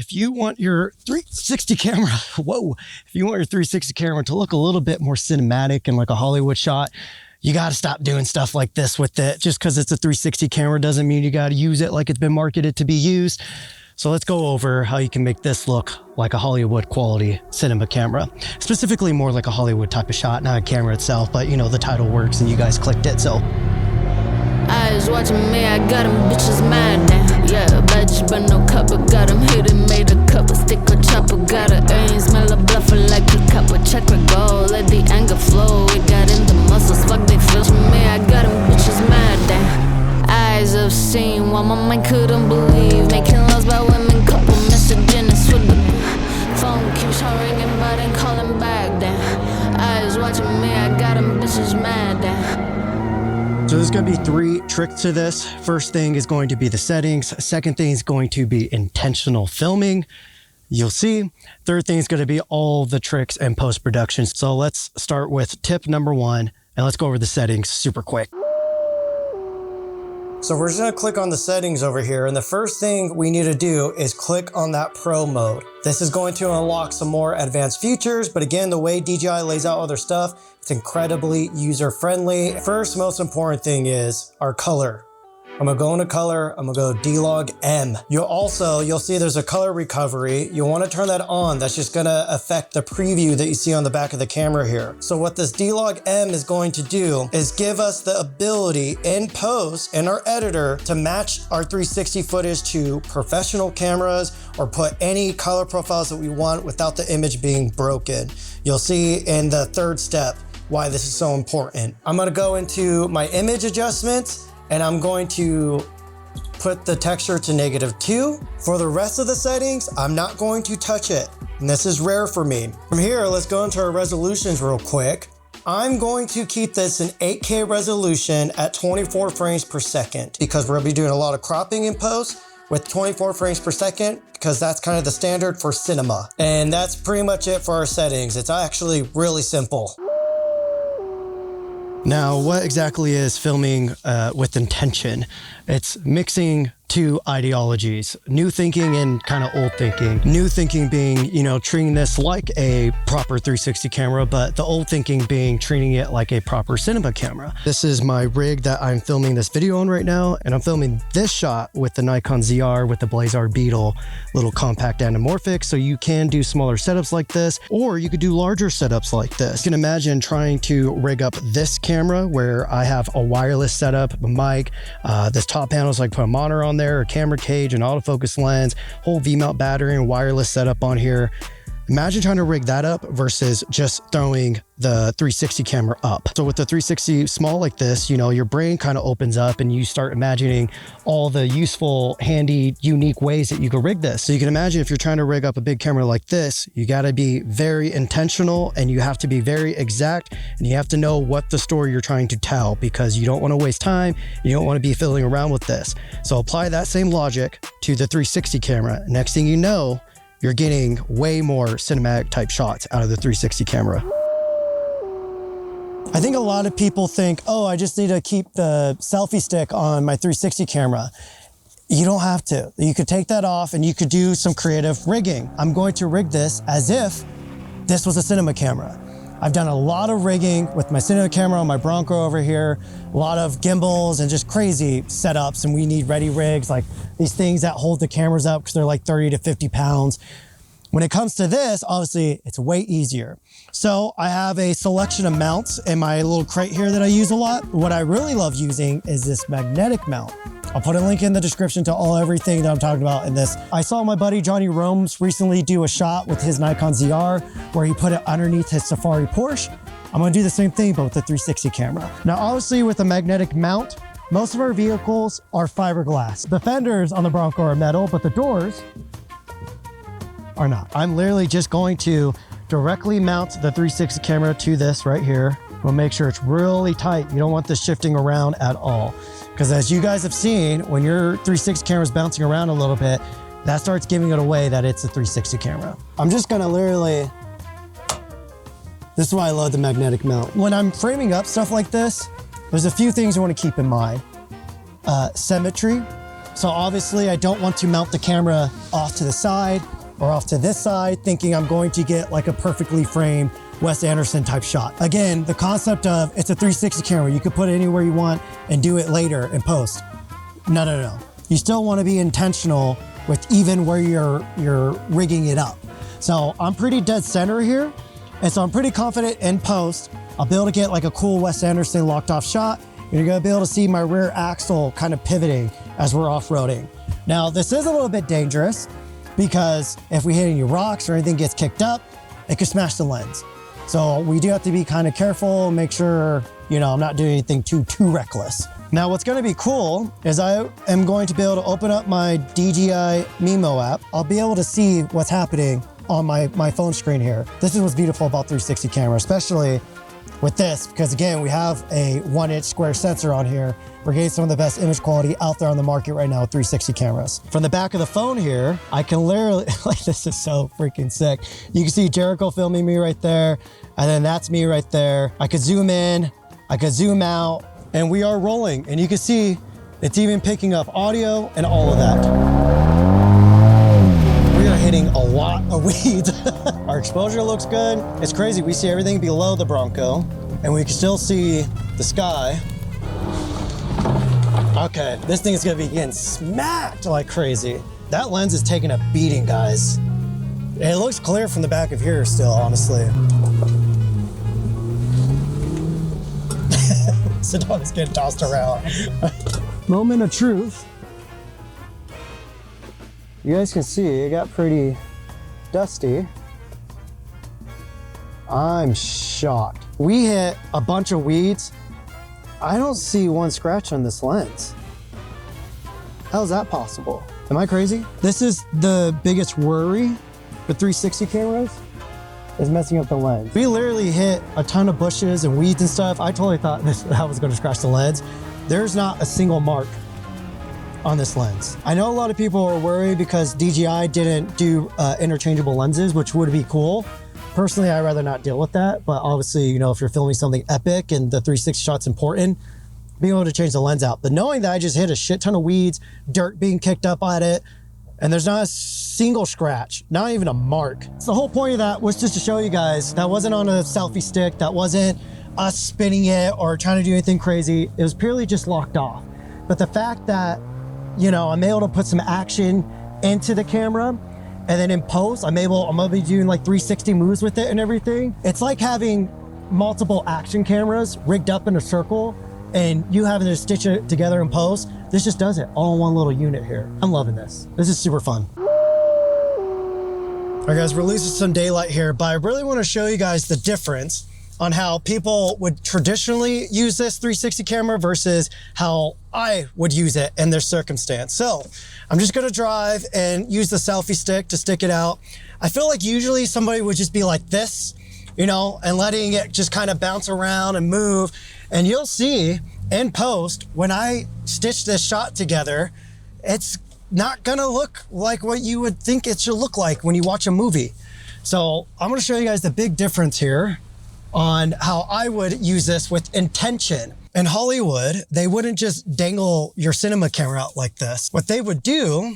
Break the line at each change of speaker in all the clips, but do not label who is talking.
if you want your 360 camera, if you want your 360 camera to look a little bit more cinematic and like a Hollywood shot, you got to stop doing stuff like this with it. Just because it's a 360 camera doesn't mean you got to use it like it's been marketed to be used. So let's go over how you can make this look like a Hollywood quality cinema camera, specifically more like a Hollywood type of shot, not a camera itself, but you know, the title works and you guys clicked it, so.
Eyes watching me, I got them bitches mad now. Yeah, bitch, but no cover. Got them hidden, made a couple. Stick or chopper, got a aim, smell a bluffer like a couple. Check or go, let the anger flow. It got in the muscles, fuck they feel me. I got them bitches mad now. Eyes have seen what my mind couldn't believe. Making loves by women, couple messaging us with the phone keeps on ringing, but ain't calling back then. Eyes watching me, I got them bitches mad now.
So there's going to be 3 tricks to this. First thing is going to be the settings. Second thing is going to be intentional filming. You'll see. Third thing is going to be all the tricks and post-production. So let's start with tip number 1 and let's go over the settings super quick. So we're just gonna click on the settings over here, and the first thing we need to do is click on that Pro mode. This is going to unlock some more advanced features, but again, the way DJI lays out all their stuff, it's incredibly user-friendly. First, most important thing is our color. I'm gonna go into color, I'm gonna go D-Log M. You'll see there's a color recovery. You'll wanna turn that on. That's just gonna affect the preview that you see on the back of the camera here. So what this D-Log M is going to do is give us the ability in post in our editor to match our 360 footage to professional cameras or put any color profiles that we want without the image being broken. You'll see in the third step why this is so important. I'm gonna go into my image adjustments and I'm going to put the texture to -2. For the rest of the settings, I'm not going to touch it. And this is rare for me. From here, let's go into our resolutions real quick. I'm going to keep this in 8K resolution at 24 frames per second because we're gonna be doing a lot of cropping in post with 24 frames per second because that's kind of the standard for cinema. And that's pretty much it for our settings. It's actually really simple. Now, what exactly is filming with intention? It's mixing 2 ideologies, new thinking and kind of old thinking. New thinking being, you know, treating this like a proper 360 camera, but the old thinking being treating it like a proper cinema camera. This is my rig that I'm filming this video on right now, and I'm filming this shot with the Nikon ZR with the Blazar Beetle little compact anamorphic, so you can do smaller setups like this, or you could do larger setups like this. You can imagine trying to rig up this camera where I have a wireless setup, a mic, this top panel is like put a monitor on there, a camera cage, an autofocus lens, whole V-mount battery and wireless setup on here. Imagine trying to rig that up versus just throwing the 360 camera up. So with the 360 small like this, you know, your brain kind of opens up and you start imagining all the useful, handy, unique ways that you could rig this. So you can imagine if you're trying to rig up a big camera like this, you got to be very intentional and you have to be very exact and you have to know what the story you're trying to tell because you don't want to waste time. You don't want to be fiddling around with this. So apply that same logic to the 360 camera. Next thing you know, you're getting way more cinematic type shots out of the 360 camera. I think a lot of people think, oh, I just need to keep the selfie stick on my 360 camera. You don't have to. You could take that off and you could do some creative rigging. I'm going to rig this as if this was a cinema camera. I've done a lot of rigging with my cinema camera on my Bronco over here, a lot of gimbals and just crazy setups, and we need ready rigs, like these things that hold the cameras up because they're like 30 to 50 pounds. When it comes to this, obviously it's way easier. So I have a selection of mounts in my little crate here that I use a lot. What I really love using is this magnetic mount. I'll put a link in the description to everything that I'm talking about in this. I saw my buddy Johnny Romes recently do a shot with his Nikon ZR where he put it underneath his Safari Porsche. I'm gonna do the same thing, but with the 360 camera. Now, obviously with a magnetic mount, most of our vehicles are fiberglass. The fenders on the Bronco are metal, but the doors are not. I'm literally just going to directly mount the 360 camera to this right here. We'll make sure it's really tight. You don't want this shifting around at all. Because as you guys have seen, when your 360 camera is bouncing around a little bit, that starts giving it away that it's a 360 camera. I'm just gonna literally, this is why I love the magnetic mount. When I'm framing up stuff like this, there's a few things you wanna keep in mind. Symmetry. So obviously I don't want to mount the camera off to the side or off to this side, thinking I'm going to get like a perfectly framed Wes Anderson type shot. Again, the concept of it's a 360 camera. You could put it anywhere you want and do it later in post. No. You still want to be intentional with even where you're rigging it up. So I'm pretty dead center here. And so I'm pretty confident in post, I'll be able to get like a cool Wes Anderson locked off shot. You're gonna be able to see my rear axle kind of pivoting as we're off-roading. Now, this is a little bit dangerous because if we hit any rocks or anything gets kicked up, it could smash the lens. So we do have to be kind of careful, make sure, I'm not doing anything too reckless. Now, what's gonna be cool is I am going to be able to open up my DJI Mimo app. I'll be able to see what's happening on my phone screen here. This is what's beautiful about 360 camera, especially with this, because again, we have a 1-inch square sensor on here. We're getting some of the best image quality out there on the market right now with 360 cameras. From the back of the phone here, I can literally, like, this is so freaking sick. You can see Jericho filming me right there, and then that's me right there. I could zoom in, I could zoom out, and we are rolling, and you can see it's even picking up audio and all of that. We are hitting a lot of weeds. Our exposure looks good. It's crazy. We see everything below the Bronco and we can still see the sky. Okay, this thing is gonna be getting smacked like crazy. That lens is taking a beating, guys. It looks clear from the back of here still, honestly. So dog is getting tossed around. Moment of truth. You guys can see it got pretty dusty. I'm shocked. We hit a bunch of weeds. I don't see one scratch on this lens. How is that possible? Am I crazy? This is the biggest worry with 360 cameras, is messing up the lens. We literally hit a ton of bushes and weeds and stuff. I totally thought that was gonna scratch the lens. There's not a single mark on this lens. I know a lot of people are worried because DJI didn't do interchangeable lenses, which would be cool. Personally, I'd rather not deal with that, but obviously, if you're filming something epic and the 360 shot's important, being able to change the lens out. But knowing that I just hit a shit ton of weeds, dirt being kicked up at it, and there's not a single scratch, not even a mark. So the whole point of that was just to show you guys that wasn't on a selfie stick, that wasn't us spinning it or trying to do anything crazy. It was purely just locked off. But the fact that I'm able to put some action into the camera, and then in post, I'm gonna be doing like 360 moves with it and everything. It's like having multiple action cameras rigged up in a circle and you having to stitch it together in post. This just does it all in one little unit here. I'm loving this. This is super fun. All right, guys, we're losing some daylight here, but I really want to show you guys the difference on how people would traditionally use this 360 camera versus how I would use it in their circumstance. So I'm just gonna drive and use the selfie stick to stick it out. I feel like usually somebody would just be like this, and letting it just kind of bounce around and move. And you'll see in post, when I stitch this shot together, it's not gonna look like what you would think it should look like when you watch a movie. So I'm gonna show you guys the big difference here on how I would use this with intention. In Hollywood, they wouldn't just dangle your cinema camera out like this. What they would do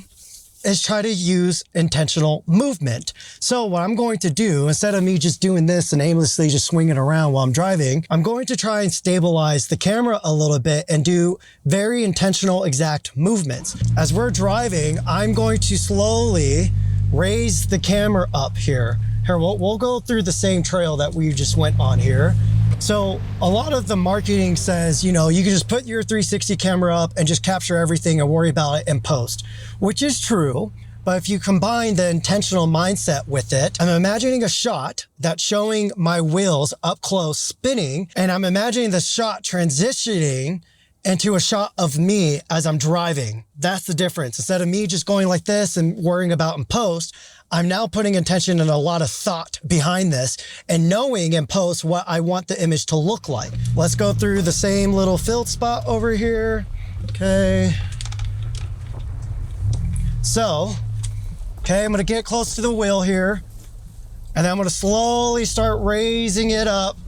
is try to use intentional movement. So what I'm going to do, instead of me just doing this and aimlessly just swinging around while I'm driving, I'm going to try and stabilize the camera a little bit and do very intentional exact movements. As we're driving, I'm going to slowly raise the camera up here. Here, we'll go through the same trail that we just went on here. So a lot of the marketing says, you can just put your 360 camera up and just capture everything and worry about it in post, which is true. But if you combine the intentional mindset with it, I'm imagining a shot that's showing my wheels up close spinning, and I'm imagining the shot transitioning into a shot of me as I'm driving. That's the difference. Instead of me just going like this and worrying about in post, I'm now putting intention and a lot of thought behind this and knowing in post what I want the image to look like. Let's go through the same little field spot over here. Okay. So, I'm gonna get close to the wheel here, and then I'm gonna slowly start raising it up.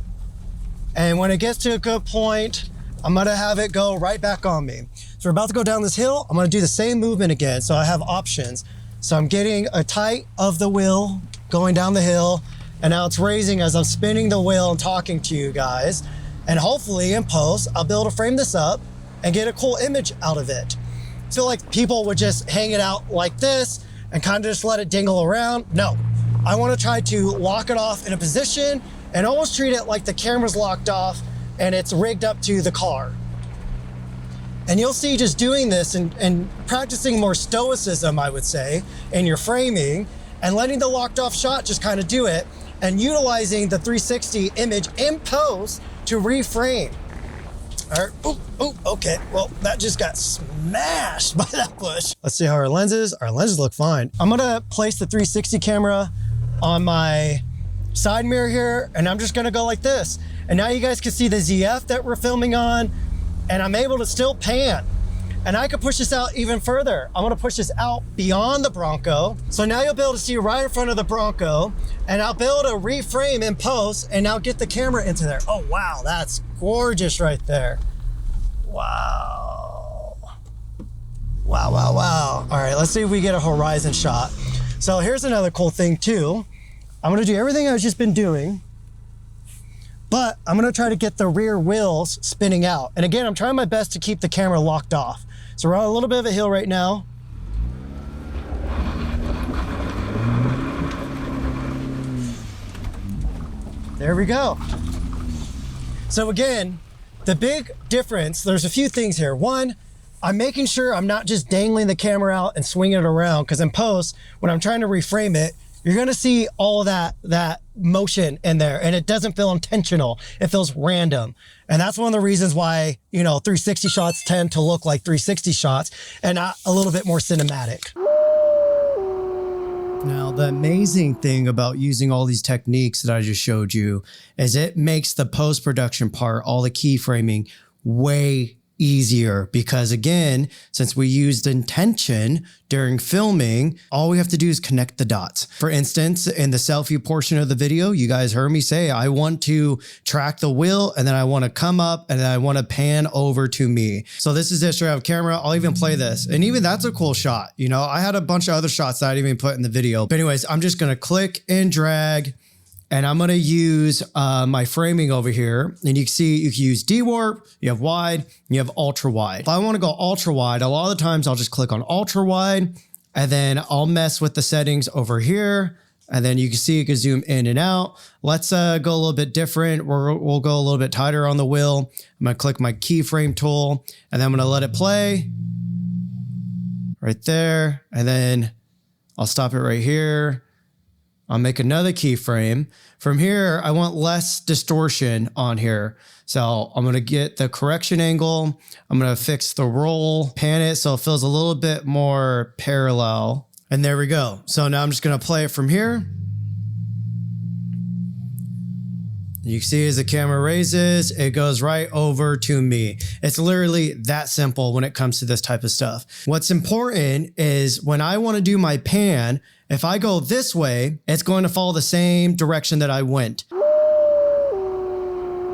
And when it gets to a good point, I'm gonna have it go right back on me. So we're about to go down this hill. I'm gonna do the same movement again. So I have options. So I'm getting a tight of the wheel going down the hill, and now it's raising as I'm spinning the wheel and talking to you guys. And hopefully in post, I'll be able to frame this up and get a cool image out of it. I feel like people would just hang it out like this and kind of just let it dingle around. No, I wanna try to lock it off in a position and almost treat it like the camera's locked off and it's rigged up to the car. And you'll see just doing this and practicing more stoicism, I would say, in your framing and letting the locked off shot just kind of do it and utilizing the 360 image in post to reframe. All right, okay. Well, that just got smashed by that bush. Let's see how our lenses look fine. I'm gonna place the 360 camera on my side mirror here, and I'm just gonna go like this. And now you guys can see the ZF that we're filming on, and I'm able to still pan. And I could push this out even further. I'm gonna push this out beyond the Bronco. So now you'll be able to see right in front of the Bronco, and I'll be able to reframe in post and now get the camera into there. Oh, wow, that's gorgeous right there. Wow. Wow, wow, wow. All right, let's see if we get a horizon shot. So here's another cool thing too. I'm gonna do everything I've just been doing, but I'm gonna try to get the rear wheels spinning out. And again, I'm trying my best to keep the camera locked off. So we're on a little bit of a hill right now. There we go. So again, the big difference, there's a few things here. One, I'm making sure I'm not just dangling the camera out and swinging it around, because in post, when I'm trying to reframe it, you're gonna see all that motion in there, and it doesn't feel intentional. It feels random. And that's one of the reasons why, 360 shots tend to look like 360 shots and not a little bit more cinematic. Now, the amazing thing about using all these techniques that I just showed you is it makes the post-production part, all the keyframing, way easier, because again, since we used intention during filming, all we have to do is connect the dots. For instance, in the selfie portion of the video, you guys heard me say, I want to track the wheel, and then I want to come up and then I want to pan over to me. So this is this straight up camera. I'll even play this. And even that's a cool shot. I had a bunch of other shots that I didn't even put in the video. But anyways, I'm just going to click and drag, and I'm gonna use my framing over here. And you can see you can use D-warp, you have wide, you have ultra wide. If I wanna go ultra wide, a lot of the times I'll just click on ultra wide, and then I'll mess with the settings over here. And then you can see you can zoom in and out. Let's go a little bit different. We'll go a little bit tighter on the wheel. I'm gonna click my keyframe tool, and then I'm gonna let it play right there. And then I'll stop it right here. I'll make another keyframe. From here, I want less distortion on here. So I'm gonna get the correction angle. I'm gonna fix the roll, pan it so it feels a little bit more parallel. And there we go. So now I'm just gonna play it from here. You can see as the camera raises, it goes right over to me. It's literally that simple when it comes to this type of stuff. What's important is when I want to do my pan, if I go this way, it's going to follow the same direction that I went.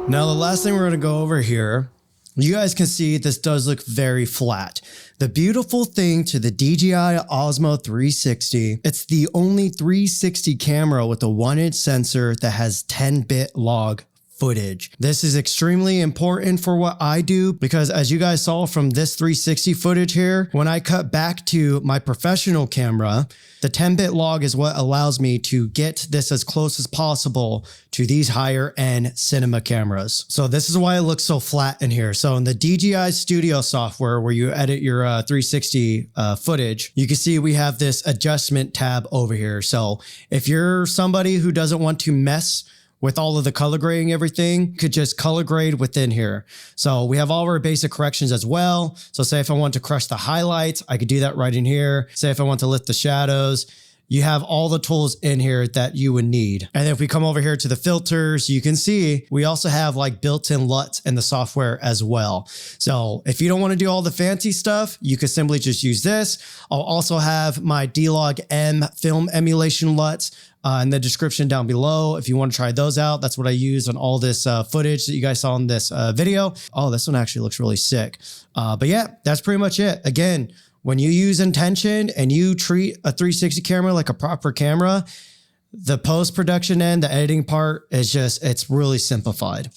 Now, the last thing we're going to go over here, you guys can see this does look very flat. The beautiful thing to the DJI Osmo 360, it's the only 360 camera with a 1-inch sensor that has 10-bit log footage. This is extremely important for what I do, because as you guys saw from this 360 footage here, when I cut back to my professional camera, the 10-bit log is what allows me to get this as close as possible to these higher end cinema cameras. So this is why it looks so flat in here. So in the DJI Studio software where you edit your 360 footage, you can see we have this adjustment tab over here. So if you're somebody who doesn't want to mess with all of the color grading, everything, could just color grade within here. So we have all of our basic corrections as well. So say if I want to crush the highlights, I could do that right in here. Say if I want to lift the shadows, you have all the tools in here that you would need. And if we come over here to the filters, you can see we also have like built-in LUTs in the software as well. So if you don't want to do all the fancy stuff, you could simply just use this. I'll also have my D-Log M film emulation LUTs in the description down below if you want to try those out. That's what I use on all this footage that you guys saw in this video. Oh, this one actually looks really sick. But yeah, that's pretty much it. Again, when you use intention and you treat a 360 camera like a proper camera, the post-production end, the editing part is just, it's really simplified.